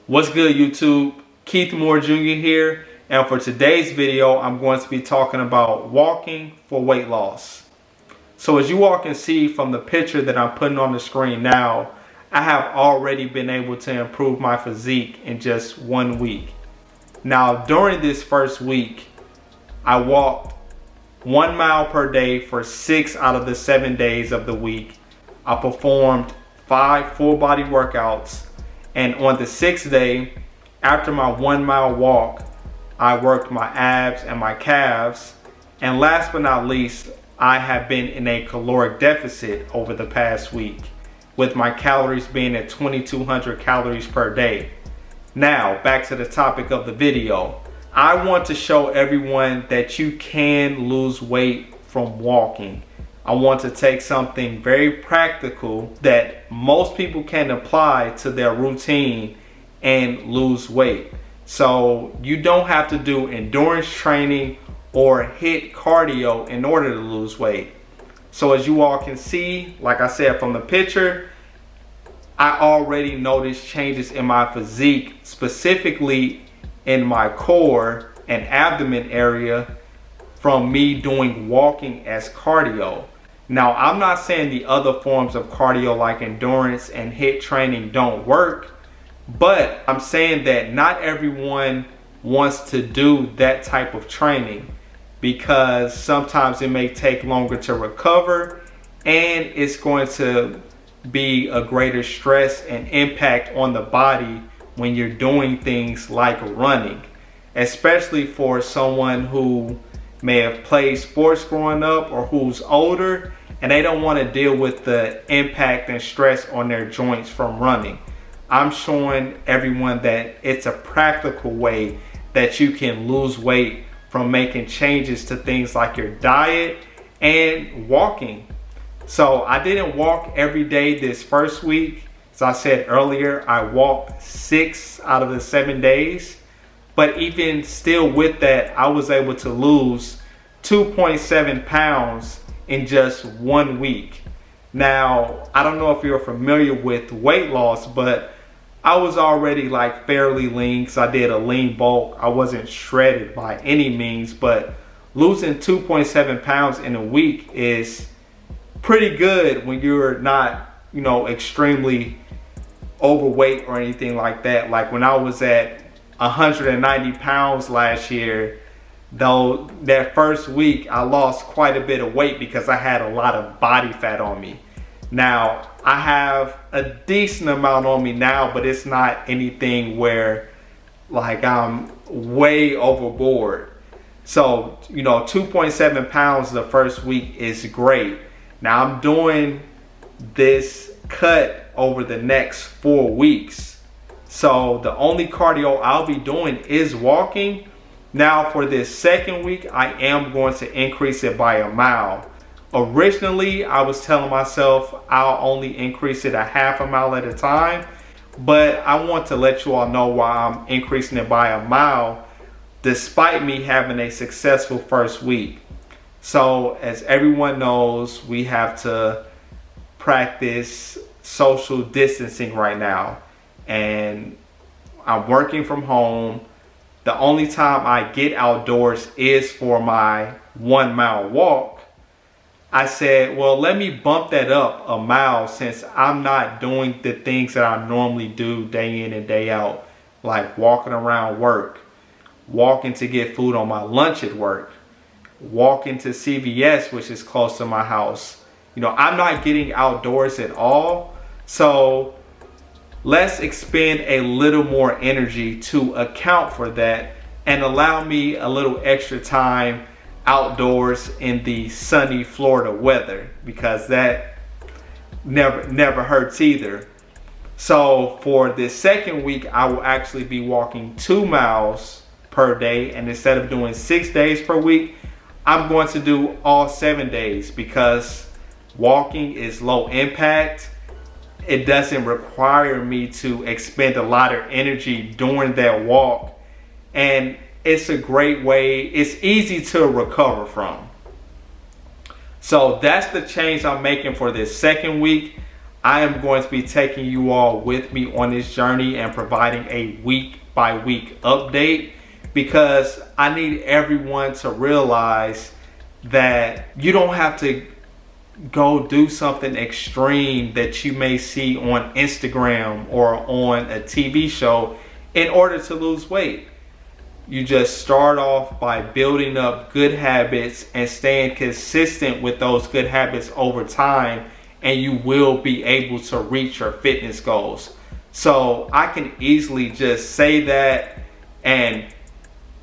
What's good, YouTube? Keith Moore Jr. here, and for today's video I'm going to be talking about walking for weight loss. So as you all can see from the picture that I'm putting on the screen now, I have already been able to improve my physique in just 1 week. Now during this first week, I walked 1 mile per day for 6 out of the 7 days of the week. I performed 5 full body workouts. And on the 6th day, after my 1 mile walk, I worked my abs and my calves. And last but not least, I have been in a caloric deficit over the past week, with my calories being at 2,200 calories per day. Now, back to the topic of the video. I want to show everyone that you can lose weight from walking. I want to take something very practical that most people can apply to their routine and lose weight. So you don't have to do endurance training or HIIT cardio in order to lose weight. So as you all can see, like I said from the picture, I already noticed changes in my physique, specifically in my core and abdomen area, from me doing walking as cardio. Now, I'm not saying the other forms of cardio like endurance and HIIT training don't work, but I'm saying that not everyone wants to do that type of training because sometimes it may take longer to recover and it's going to be a greater stress and impact on the body when you're doing things like running, especially for someone who may have played sports growing up or who's older and they don't want to deal with the impact and stress on their joints from running. I'm showing everyone that it's a practical way that you can lose weight from making changes to things like your diet and walking. So I didn't walk every day this first week. As I said earlier, I walked 6 out of the 7 days. But even still with that, I was able to lose 2.7 pounds in just 1 week. Now, I don't know if you're familiar with weight loss, but I was already like fairly lean because I did a lean bulk. I wasn't shredded by any means, but losing 2.7 pounds in a week is pretty good when you're not, extremely overweight or anything like that. Like when I was at 190 pounds last year, though that first week I lost quite a bit of weight because I had a lot of body fat on me. Now I have a decent amount on me now, but it's not anything where like I'm way overboard. So 2.7 pounds the first week is great. Now I'm doing this cut over the next 4 weeks. So the only cardio I'll be doing is walking. Now for this second week, I am going to increase it by 1 mile. Originally, I was telling myself I'll only increase it a half a mile at a time, but I want to let you all know why I'm increasing it by 1 mile despite me having a successful first week. So as everyone knows, we have to practice social distancing right now, and I'm working from home. The only time I get outdoors is for my 1 mile walk. I said, well, let me bump that up 1 mile since I'm not doing the things that I normally do day in and day out, like walking around work, walking to get food on my lunch at work, walking to CVS, which is close to my house. I'm not getting outdoors at all. So let's expend a little more energy to account for that and allow me a little extra time outdoors in the sunny Florida weather, because that never hurts either. So for this second week, I will actually be walking 2 miles per day, and instead of doing 6 days per week, I'm going to do all 7 days because walking is low impact. It doesn't require me to expend a lot of energy during that walk. And it's a great way, it's easy to recover from. So that's the change I'm making for this second week. I am going to be taking you all with me on this journey and providing a week by week update, because I need everyone to realize that you don't have to go do something extreme that you may see on Instagram or on a TV show in order to lose weight. You just start off by building up good habits and staying consistent with those good habits over time, and you will be able to reach your fitness goals. So I can easily just say that and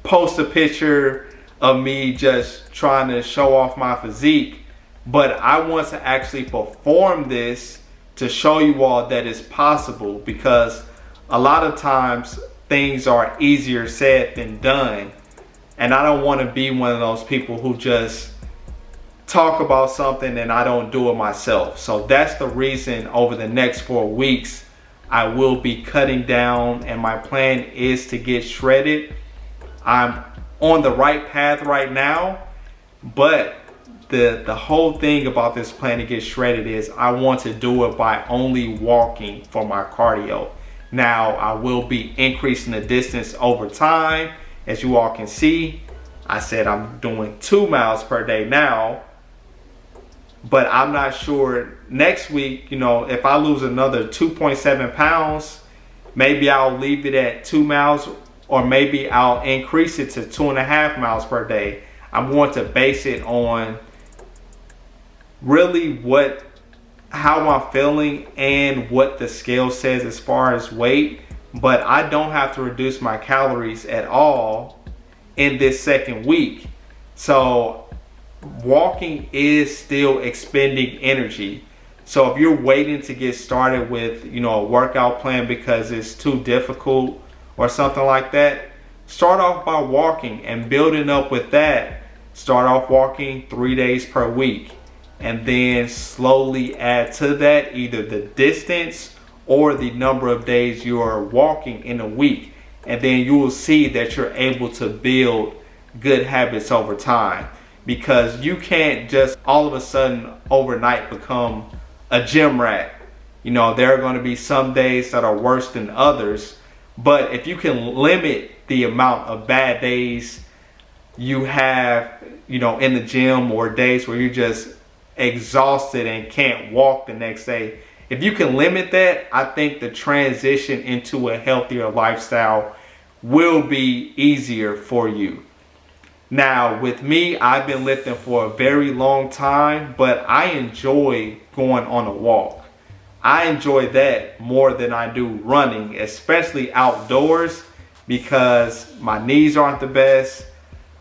post a picture of me just trying to show off my physique, but I want to actually perform this to show you all that it's possible, because a lot of times things are easier said than done, and I don't want to be one of those people who just talk about something and I don't do it myself. So that's the reason over the next 4 weeks I will be cutting down, and my plan is to get shredded. I'm on the right path right now, but the whole thing about this plan to get shredded is I want to do it by only walking for my cardio. Now, I will be increasing the distance over time. As you all can see, I said I'm doing 2 miles per day now, but I'm not sure next week, if I lose another 2.7 pounds, maybe I'll leave it at 2 miles, or maybe I'll increase it to 2.5 miles per day. I'm going to base it on really how I'm feeling and what the scale says as far as weight, but I don't have to reduce my calories at all in this second week. So walking is still expending energy. So if you're waiting to get started with a workout plan because it's too difficult or something like that, start off by walking and building up with that. Start off walking 3 days per week, and then slowly add to that either the distance or the number of days you are walking in a week. And then you will see that you're able to build good habits over time, because you can't just all of a sudden overnight become a gym rat. There are going to be some days that are worse than others, but if you can limit the amount of bad days you have, in the gym, or days where you're just exhausted and can't walk the next day, if you can limit that, I think the transition into a healthier lifestyle will be easier for you. Now, with me, I've been lifting for a very long time, but I enjoy going on a walk. I enjoy that more than I do running, especially outdoors, because my knees aren't the best.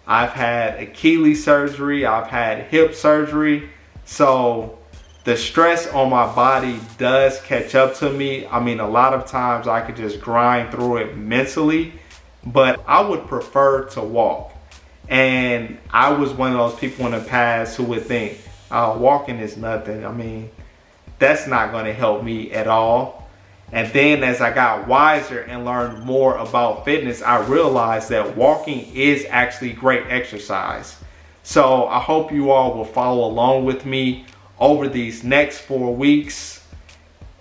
I've had Achilles surgery, I've had hip surgery, so the stress on my body does catch up to me. I mean, a lot of times I could just grind through it mentally, but I would prefer to walk. And I was one of those people in the past who would think, oh, walking is nothing. I mean, that's not going to help me at all. And then as I got wiser and learned more about fitness, I realized that walking is actually great exercise. So I hope you all will follow along with me over these next 4 weeks,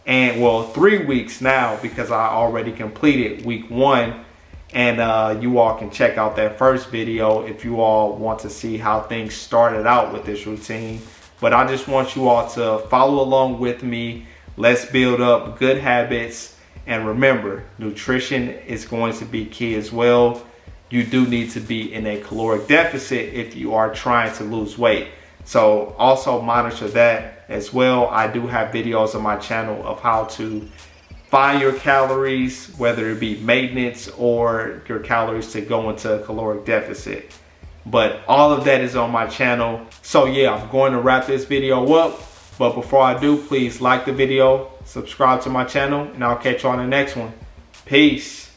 and 3 weeks now, because I already completed week 1. And you all can check out that first video if you all want to see how things started out with this routine. But I just want you all to follow along with me. Let's build up good habits. And remember, nutrition is going to be key as well. You do need to be in a caloric deficit if you are trying to lose weight. So also monitor that as well. I do have videos on my channel of how to find your calories, whether it be maintenance or your calories to go into a caloric deficit. But all of that is on my channel. So yeah, I'm going to wrap this video up. But before I do, please like the video, subscribe to my channel, and I'll catch you on the next one. Peace.